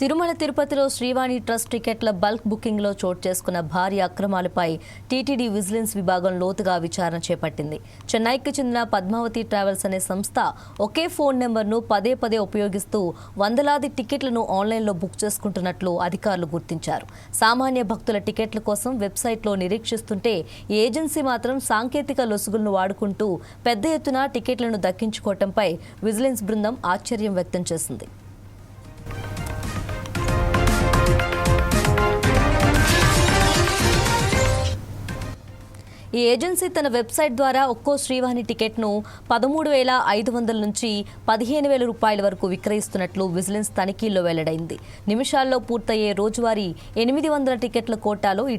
తిరుమల తిరుపతిలో శ్రీవాణి ట్రస్ట్ టికెట్ల బల్క్ బుకింగ్లో చోటు చేసుకున్న భారీ అక్రమాలపై టీటీడీ విజిలెన్స్ విభాగం లోతుగా విచారణ చేపట్టింది. చెన్నైకి చెందిన పద్మావతి ట్రావెల్స్ అనే సంస్థ ఒకే ఫోన్ నెంబర్ను పదే పదే ఉపయోగిస్తూ వందలాది టికెట్లను ఆన్లైన్లో బుక్ చేసుకుంటున్నట్లు అధికారులు గుర్తించారు. సామాన్య భక్తుల టికెట్ల కోసం వెబ్సైట్లో నిరీక్షిస్తుంటే ఈ ఏజెన్సీ మాత్రం సాంకేతిక లొసుగులను వాడుకుంటూ పెద్ద ఎత్తున టికెట్లను దక్కించుకోవడంపై విజిలెన్స్ బృందం ఆశ్చర్యం వ్యక్తం చేసింది. ఈ ఏజెన్సీ తన వెబ్సైట్ ద్వారా ఒక్కో శ్రీవాణి టికెట్ను 13,500 నుంచి 15,000 రూపాయల వరకు విక్రయిస్తున్నట్లు విజిలెన్స్ తనిఖీల్లో వెల్లడైంది. నిమిషాల్లో పూర్తయ్యే రోజువారీ 800 టికెట్ల కోటాలో ఈ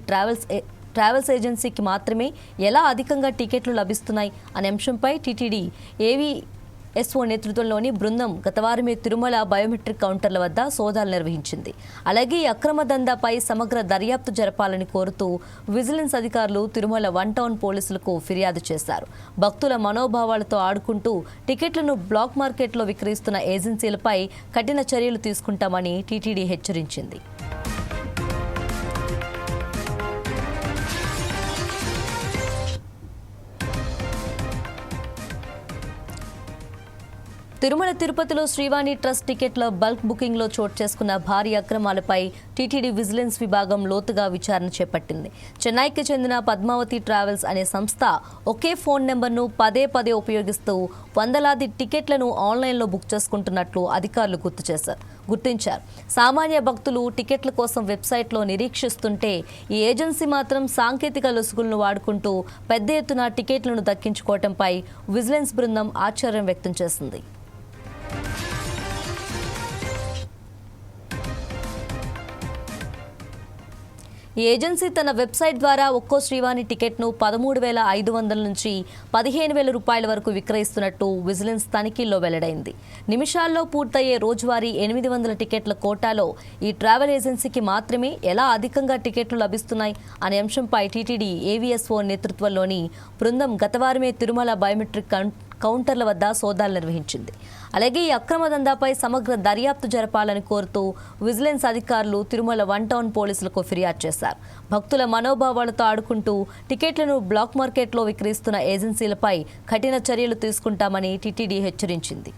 ట్రావెల్స్ ఏజెన్సీకి మాత్రమే ఎలా అధికంగా టికెట్లు లభిస్తున్నాయి అనే అంశంపై టీటీడీ ఏవీఎస్ఓ నేతృత్వంలోని బృందం గత వారమే తిరుమల బయోమెట్రిక్ కౌంటర్ల వద్ద సోదాలు నిర్వహించింది. అలాగే ఈ అక్రమ దందాపై సమగ్ర దర్యాప్తు జరపాలని కోరుతూ విజిలెన్స్ అధికారులు తిరుమల 1 టౌన్ పోలీసులకు ఫిర్యాదు చేశారు. భక్తుల మనోభావాలతో ఆడుకుంటూ టికెట్లను బ్లాక్ మార్కెట్లో విక్రయిస్తున్న ఏజెన్సీలపై కఠిన చర్యలు తీసుకుంటామని టీటీడీ హెచ్చరించింది. తిరుమల తిరుపతిలో శ్రీవాణి ట్రస్ట్ టికెట్ల బల్క్ బుకింగ్లో చోటు చేసుకున్న భారీ అక్రమాలపై టీటీడీ విజిలెన్స్ విభాగం లోతుగా విచారణ చేపట్టింది. చెన్నైకి చెందిన పద్మావతి ట్రావెల్స్ అనే సంస్థ ఒకే ఫోన్ నెంబర్ను పదే పదే ఉపయోగిస్తూ వందలాది టికెట్లను ఆన్లైన్లో బుక్ చేసుకుంటున్నట్లు అధికారులు గుర్తించారు. సామాన్య భక్తులు టికెట్ల కోసం వెబ్సైట్లో నిరీక్షిస్తుంటే ఈ ఏజెన్సీ మాత్రం సాంకేతిక లొసుగులను వాడుకుంటూ పెద్ద ఎత్తున టికెట్లను దక్కించుకోవడంపై విజిలెన్స్ బృందం ఆశ్చర్యం వ్యక్తం చేసింది. ఈ ఏజెన్సీ తన వెబ్సైట్ ద్వారా ఒక్కో శ్రీవాణి టికెట్ను 13,500 నుంచి 15,000 రూపాయల వరకు విక్రయిస్తున్నట్టు విజిలెన్స్ తనిఖీల్లో వెల్లడైంది. నిమిషాల్లో పూర్తయ్యే రోజువారీ 800 టికెట్ల కోటాలో ఈ ట్రావెల్ ఏజెన్సీకి మాత్రమే ఎలా అధికంగా టికెట్లు లభిస్తున్నాయి అనే అంశంపై టీటీడీ ఏవీఎస్ఓ నేతృత్వంలోని బృందం గత వారమే తిరుమల బయోమెట్రిక్ కౌంటర్ల వద్ద సోదాలు నిర్వహించింది. అలాగే ఈ అక్రమ దందాపై సమగ్ర దర్యాప్తు జరపాలని కోరుతూ విజిలెన్స్ అధికారులు తిరుమల 1 టౌన్ పోలీసులకు ఫిర్యాదు చేశారు. భక్తుల మనోభావాలతో ఆడుకుంటూ టికెట్లను బ్లాక్ మార్కెట్లో విక్రయిస్తున్న ఏజెన్సీలపై కఠిన చర్యలు తీసుకుంటామని టీటీడీ హెచ్చరించింది.